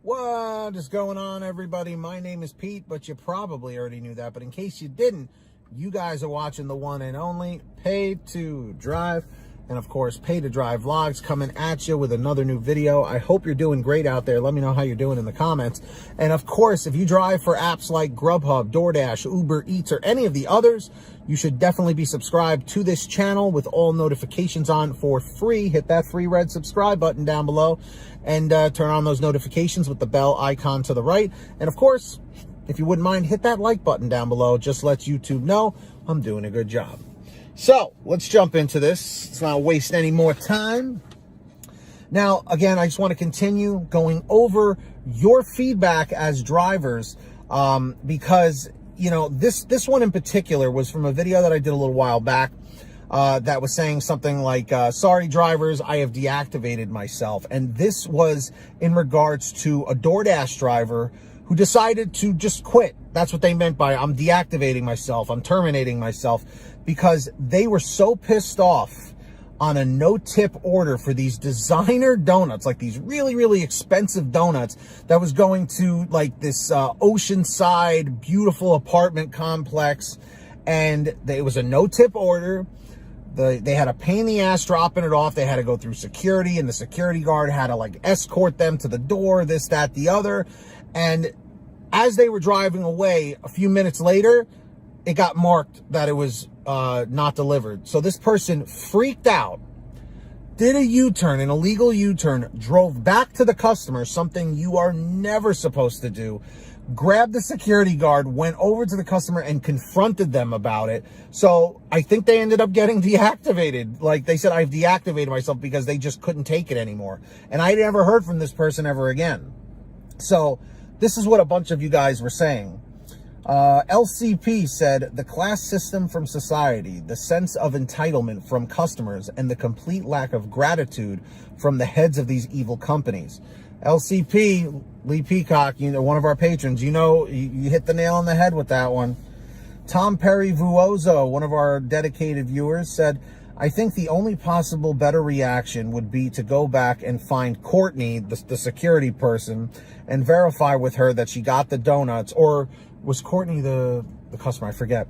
What is going on, everybody? My name is Pete, but you probably already knew that. But in case you didn't, you guys are watching the one and only Pay to Drive. And of course, Pay to Drive Vlogs coming at you with another new video. I hope you're doing great out there. Let me know how you're doing in the comments. And of course, if you drive for apps like GrubHub, DoorDash, Uber Eats, or any of the others, you should definitely be subscribed to this channel with all notifications on for free. Hit that free red subscribe button down below and turn on those notifications with the bell icon to the right. And of course, if you wouldn't mind, hit that like button down below. Just lets YouTube know I'm doing a good job. So let's jump into this. Let's not waste any more time. Now, again, I just want to continue going over your feedback as drivers because, you know, this one in particular was from a video that I did a little while back that was saying something like, sorry, drivers, I have deactivated myself. And this was in regards to a DoorDash driver who decided to just quit. That's what they meant by I'm deactivating myself, I'm terminating myself, because they were so pissed off on a no-tip order for these designer donuts, like these really, really expensive donuts that was going to like this oceanside, beautiful apartment complex. And it was a no-tip order. They had a pain in the ass dropping it off. They had to go through security, and the security guard had to like escort them to the door, this, that, the other. And as they were driving away, a few minutes later, it got marked that it was not delivered. So this person freaked out, did a U-turn, an illegal U-turn, drove back to the customer, something you are never supposed to do, grabbed the security guard, went over to the customer and confronted them about it. So I think they ended up getting deactivated. Like they said, I've deactivated myself because they just couldn't take it anymore. And I never heard from this person ever again. So this is what a bunch of you guys were saying. LCP said, the class system from society, the sense of entitlement from customers, and the complete lack of gratitude from the heads of these evil companies. LCP, Lee Peacock, you know, one of our patrons, you know, you hit the nail on the head with that one. Tom Perry Vuozo, one of our dedicated viewers, said, I think the only possible better reaction would be to go back and find Courtney, the security person, and verify with her that she got the donuts, or was Courtney the customer? I forget.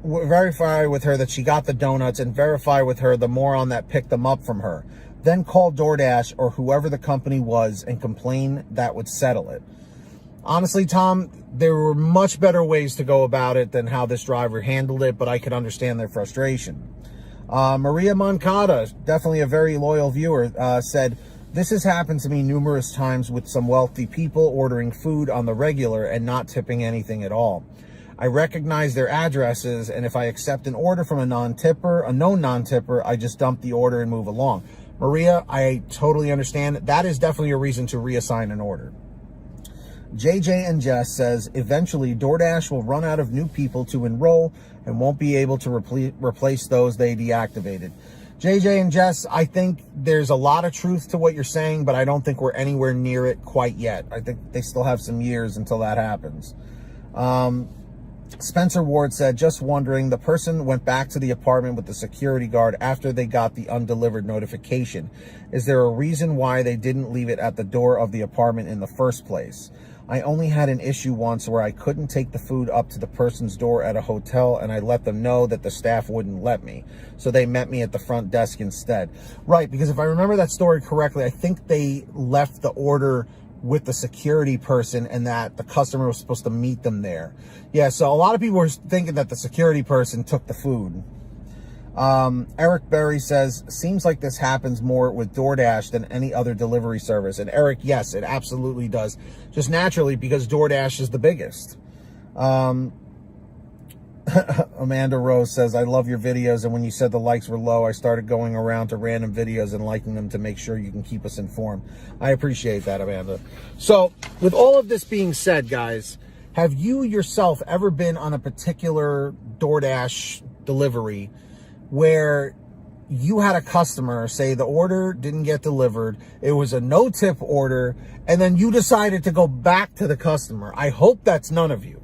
Verify with her that she got the donuts and verify with her the moron that picked them up from her. Then call DoorDash or whoever the company was and complain. That would settle it. Honestly, Tom, there were much better ways to go about it than how this driver handled it, but I could understand their frustration. Maria Moncada, definitely a very loyal viewer, said, this has happened to me numerous times with some wealthy people ordering food on the regular and not tipping anything at all. I recognize their addresses, and if I accept an order from a non-tipper, a known non-tipper, I just dump the order and move along. Maria, I totally understand. That is definitely a reason to reassign an order. JJ and Jess says, eventually DoorDash will run out of new people to enroll and won't be able to replace those they deactivated. JJ and Jess, I think there's a lot of truth to what you're saying, but I don't think we're anywhere near it quite yet. I think they still have some years until that happens. Spencer Ward said, just wondering, the person went back to the apartment with the security guard after they got the undelivered notification. Is there a reason why they didn't leave it at the door of the apartment in the first place? I only had an issue once where I couldn't take the food up to the person's door at a hotel, and I let them know that the staff wouldn't let me. So they met me at the front desk instead. Right, because if I remember that story correctly, I think they left the order with the security person and that the customer was supposed to meet them there. Yeah, so a lot of people were thinking that the security person took the food. Eric Berry says, seems like this happens more with DoorDash than any other delivery service. And Eric, yes, it absolutely does. Just naturally, because DoorDash is the biggest. Amanda Rose says, I love your videos, and when you said the likes were low, I started going around to random videos and liking them to make sure you can keep us informed. I appreciate that, Amanda. So with all of this being said, guys, have you yourself ever been on a particular DoorDash delivery where you had a customer say the order didn't get delivered, it was a no-tip order, and then you decided to go back to the customer? I hope that's none of you.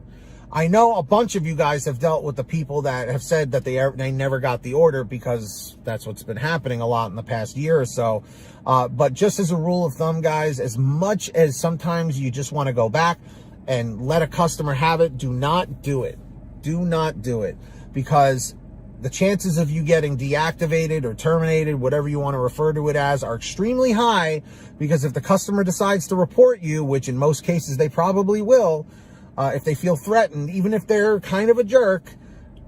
I know a bunch of you guys have dealt with the people that have said that they never got the order, because that's what's been happening a lot in the past year or so. But just as a rule of thumb, guys, as much as sometimes you just want to go back and let a customer have it, do not do it. Do not do it, because the chances of you getting deactivated or terminated, whatever you want to refer to it as, are extremely high, because if the customer decides to report you, which in most cases they probably will, if they feel threatened, even if they're kind of a jerk,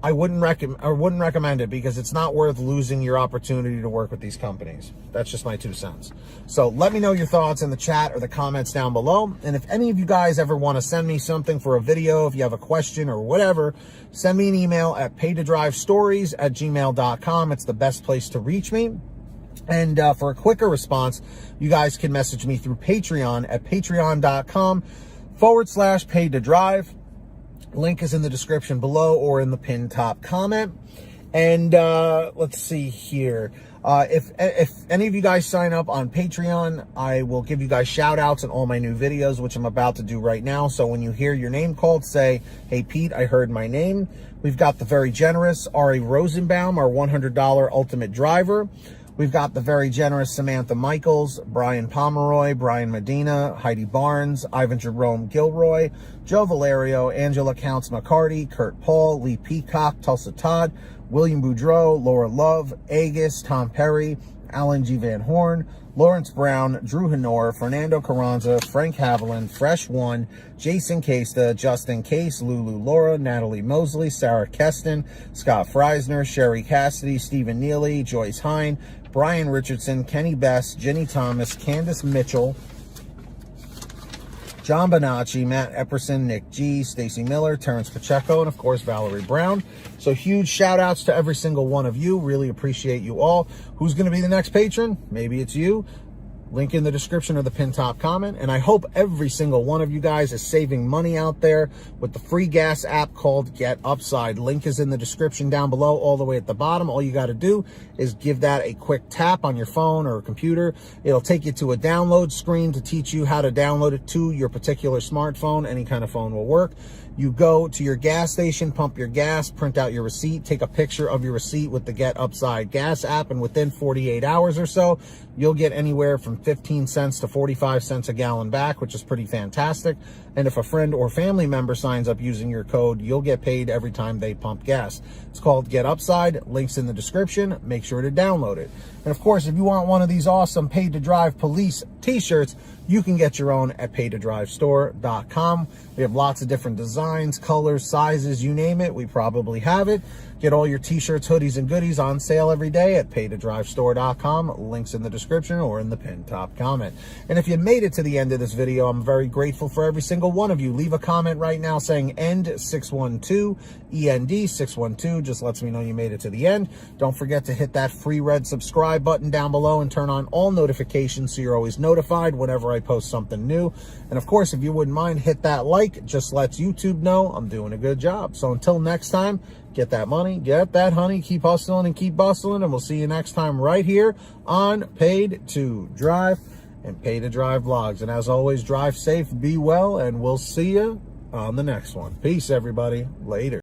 I wouldn't recommend it, because it's not worth losing your opportunity to work with these companies. That's just my 2 cents. So let me know your thoughts in the chat or the comments down below. And if any of you guys ever want to send me something for a video, if you have a question or whatever, send me an email at paytodrivestories@gmail.com. It's the best place to reach me. And for a quicker response, you guys can message me through Patreon at patreon.com/paytodrive. Link is in the description below or in the pinned top comment. And let's see here. If any of you guys sign up on Patreon, I will give you guys shout outs on all my new videos, which I'm about to do right now. So when you hear your name called, say, "Hey Pete, I heard my name." We've got the very generous Ari Rosenbaum, our $100 ultimate driver. We've got the very generous Samantha Michaels, Brian Pomeroy, Brian Medina, Heidi Barnes, Ivan Jerome Gilroy, Joe Valerio, Angela Counts McCarty, Kurt Paul, Lee Peacock, Tulsa Todd, William Boudreau, Laura Love, Agus, Tom Perry, Alan G. Van Horn, Lawrence Brown, Drew Hanor, Fernando Carranza, Frank Haviland, Fresh One, Jason Casta, Justin Case, Lulu Laura, Natalie Mosley, Sarah Keston, Scott Freisner, Sherry Cassidy, Stephen Neely, Joyce Hine, Brian Richardson, Kenny Best, Jenny Thomas, Candace Mitchell, John Bonacci, Matt Epperson, Nick G, Stacy Miller, Terrence Pacheco, and of course Valerie Brown. So huge shout outs to every single one of you. Really appreciate you all. Who's going to be the next patron? Maybe it's you. Link in the description or the pinned top comment. And I hope every single one of you guys is saving money out there with the free gas app called Get Upside. Link is in the description down below, all the way at the bottom. All you got to do is give that a quick tap on your phone or a computer. It'll take you to a download screen to teach you how to download it to your particular smartphone. Any kind of phone will work. You go to your gas station, pump your gas, print out your receipt, take a picture of your receipt with the Get Upside gas app, and within 48 hours or so, you'll get anywhere from 15 cents to 45 cents a gallon back, which is pretty fantastic. And if a friend or family member signs up using your code, you'll get paid every time they pump gas. It's called Get Upside. Links in the description. Make sure to download it. And of course, if you want one of these awesome Paid to Drive police t-shirts, you can get your own at paytodrivestore.com. We have lots of different designs, colors, sizes, you name it, we probably have it. Get all your t-shirts, hoodies, and goodies on sale every day at paytodrivestore.com. Links in the description or in the pinned top comment. And if you made it to the end of this video, I'm very grateful for every single one of you. Leave a comment right now saying END612, END612. Just lets me know you made it to the end. Don't forget to hit that free red subscribe button down below and turn on all notifications so you're always notified whenever I post something new. And of course, if you wouldn't mind, hit that like. Just lets YouTube know I'm doing a good job. So until next time, get that money, get that honey, keep hustling and keep bustling, and we'll see you next time right here on Paid to Drive and Pay to Drive vlogs. And as always, drive safe, be well, and we'll see you on the next one. Peace, everybody. Later.